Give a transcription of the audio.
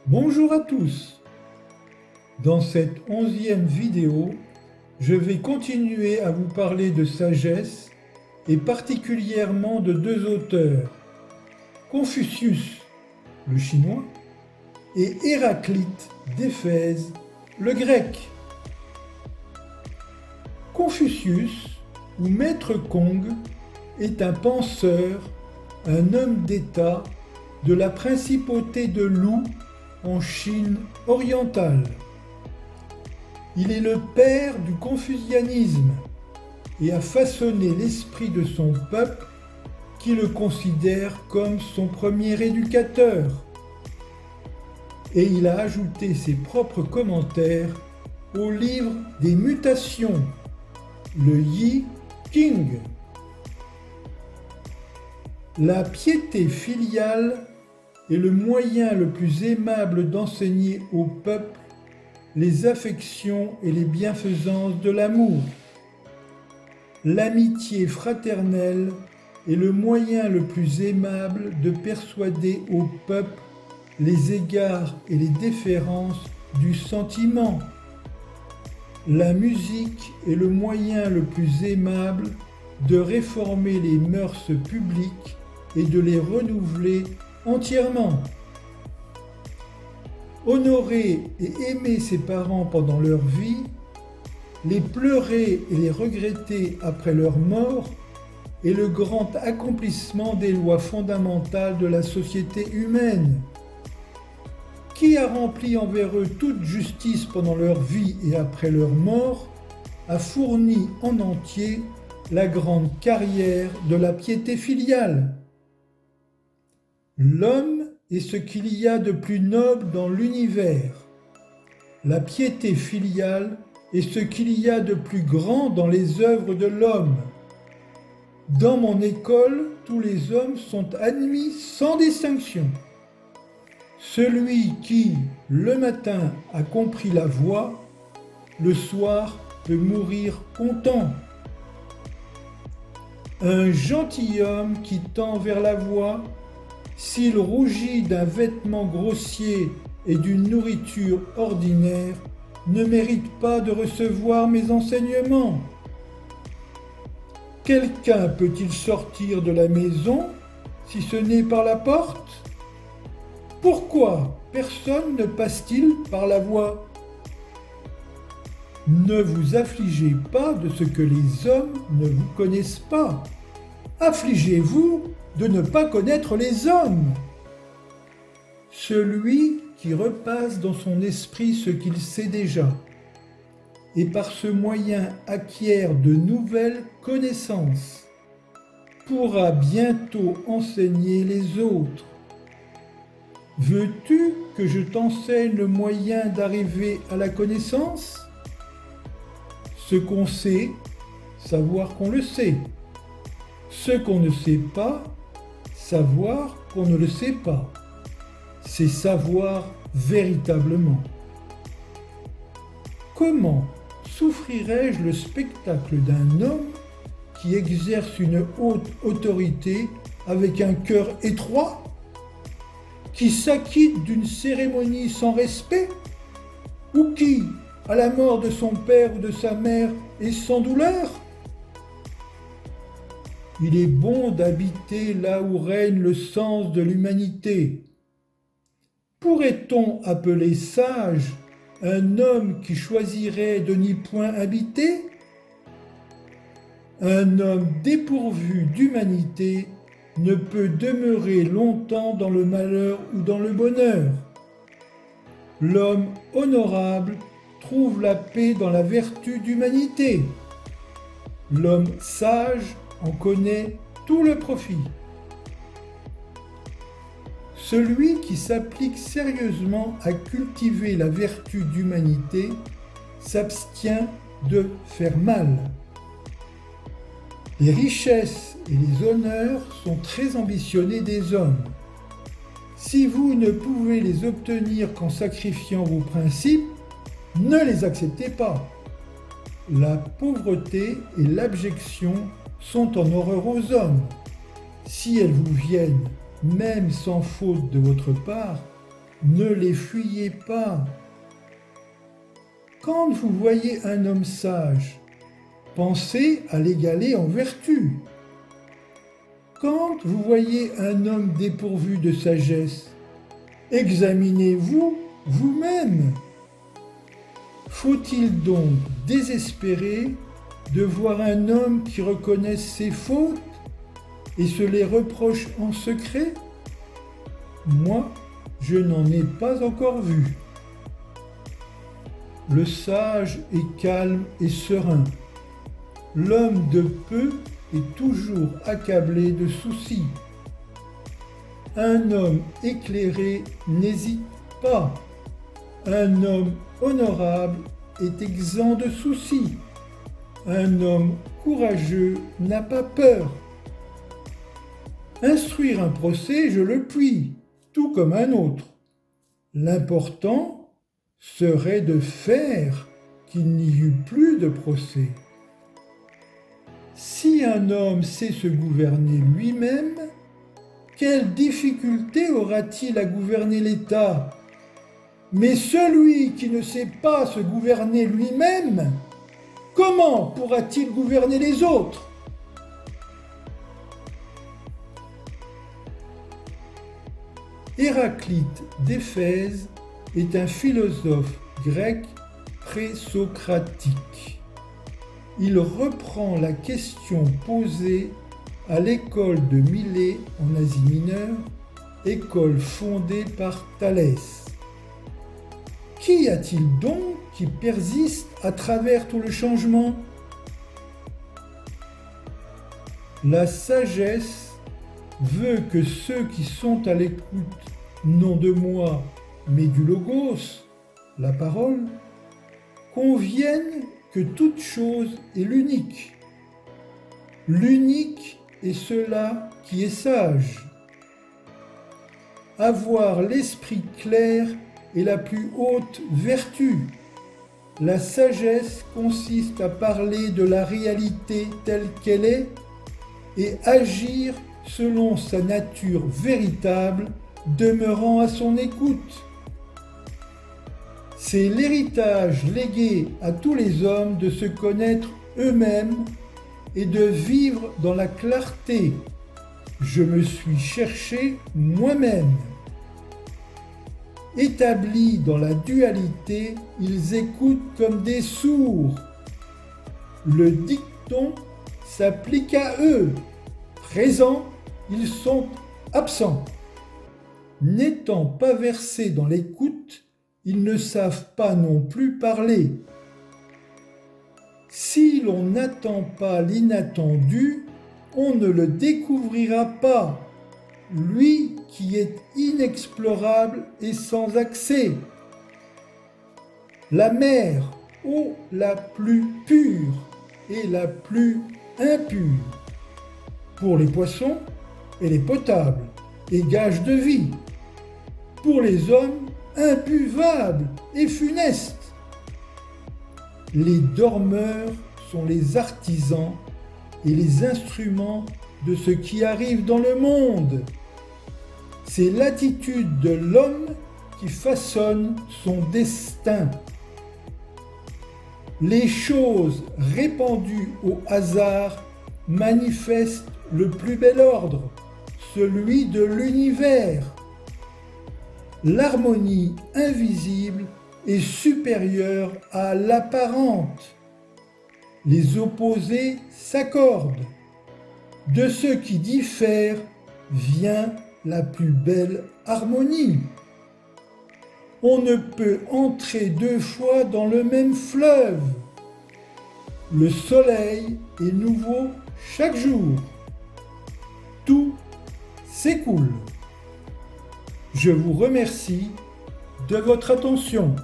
Bonjour à tous. Dans cette 11e vidéo, je vais continuer à vous parler de sagesse et particulièrement de deux auteurs, Confucius, le chinois, et Héraclite d'Éphèse, le grec. Confucius, ou Maître Kong, est un penseur, un homme d'État de la principauté de Lou en Chine orientale. Il est le père du confucianisme et a façonné l'esprit de son peuple qui le considère comme son premier éducateur. Et il a ajouté ses propres commentaires au livre des mutations, le Yi King. La piété filiale est le moyen le plus aimable d'enseigner au peuple les affections et les bienfaisances de l'amour. L'amitié fraternelle est le moyen le plus aimable de persuader au peuple les égards et les déférences du sentiment. La musique est le moyen le plus aimable de réformer les mœurs publiques et de les renouveler entièrement. Honorer et aimer ses parents pendant leur vie, les pleurer et les regretter après leur mort est le grand accomplissement des lois fondamentales de la société humaine. Qui a rempli envers eux toute justice pendant leur vie et après leur mort a fourni en entier la grande carrière de la piété filiale. L'homme est ce qu'il y a de plus noble dans l'univers. La piété filiale est ce qu'il y a de plus grand dans les œuvres de l'homme. Dans mon école, tous les hommes sont admis sans distinction. Celui qui, le matin, a compris la voie, le soir peut mourir content. Un gentilhomme qui tend vers la voie, s'il rougit d'un vêtement grossier et d'une nourriture ordinaire, ne mérite pas de recevoir mes enseignements. Quelqu'un peut-il sortir de la maison si ce n'est par la porte ? Pourquoi personne ne passe-t-il par la voie ? Ne vous affligez pas de ce que les hommes ne vous connaissent pas. Affligez-vous de ne pas connaître les hommes. Celui qui repasse dans son esprit ce qu'il sait déjà, et par ce moyen acquiert de nouvelles connaissances, pourra bientôt enseigner les autres. Veux-tu que je t'enseigne le moyen d'arriver à la connaissance ? Ce qu'on sait, savoir qu'on le sait. Ce qu'on ne sait pas, savoir qu'on ne le sait pas. C'est savoir véritablement. Comment souffrirais-je le spectacle d'un homme qui exerce une haute autorité avec un cœur étroit, qui s'acquitte d'une cérémonie sans respect, ou qui, à la mort de son père ou de sa mère, est sans douleur ? Il est bon d'habiter là où règne le sens de l'humanité. Pourrait-on appeler sage un homme qui choisirait de n'y point habiter ? Un homme dépourvu d'humanité ne peut demeurer longtemps dans le malheur ou dans le bonheur. L'homme honorable trouve la paix dans la vertu d'humanité. L'homme sage en connaît tout le profit. Celui qui s'applique sérieusement à cultiver la vertu d'humanité s'abstient de faire mal. Les richesses et les honneurs sont très ambitionnés des hommes. Si vous ne pouvez les obtenir qu'en sacrifiant vos principes, ne les acceptez pas. La pauvreté et l'abjection sont en horreur aux hommes. Si elles vous viennent, même sans faute de votre part, Ne les fuyez pas. Quand vous voyez un homme sage, pensez à l'égaler en vertu. Quand vous voyez un homme dépourvu de sagesse, examinez-vous vous-même. Faut-il donc désespérer de voir un homme qui reconnaisse ses fautes et se les reproche en secret? Moi, je n'en ai pas encore vu. Le sage est calme et serein. L'homme de peu est toujours accablé de soucis. Un homme éclairé n'hésite pas. Un homme honorable est exempt de soucis. Un homme courageux n'a pas peur. Instruire un procès, je le puis, tout comme un autre. L'important serait de faire qu'il n'y eût plus de procès. Si un homme sait se gouverner lui-même, quelle difficulté aura-t-il à gouverner l'État? Mais celui qui ne sait pas se gouverner lui-même, comment pourra-t-il gouverner les autres? Héraclite d'Éphèse est un philosophe grec présocratique. Il reprend la question posée à l'école de Milet en Asie mineure, école fondée par Thalès. Qu'y a-t-il donc qui persiste à travers tout le changement? La sagesse veut que ceux qui sont à l'écoute, non de moi, mais du logos, la parole, conviennent que toute chose est l'unique. L'unique est cela qui est sage. Avoir l'esprit clair est la plus haute vertu. La sagesse consiste à parler de la réalité telle qu'elle est et agir selon sa nature véritable, demeurant à son écoute. C'est l'héritage légué à tous les hommes de se connaître eux-mêmes et de vivre dans la clarté. Je me suis cherché moi-même. Établis dans la dualité, ils écoutent comme des sourds. Le dicton s'applique à eux. Présents, ils sont absents. N'étant pas versés dans l'écoute, ils ne savent pas non plus parler. Si l'on n'attend pas l'inattendu, on ne le découvrira pas, lui qui est inexplorable et sans accès. La mer, eau la plus pure et la plus impure. Pour les poissons, elle est potable et gage de vie. Pour les hommes, imbuvable et funeste. Les dormeurs sont les artisans et les instruments de ce qui arrive dans le monde. C'est l'attitude de l'homme qui façonne son destin. Les choses répandues au hasard manifestent le plus bel ordre, celui de l'univers. L'harmonie invisible est supérieure à l'apparente. Les opposés s'accordent. De ceux qui diffèrent vient la plus belle harmonie. On ne peut entrer deux fois dans le même fleuve. Le soleil est nouveau chaque jour. Tout s'écoule. Je vous remercie de votre attention.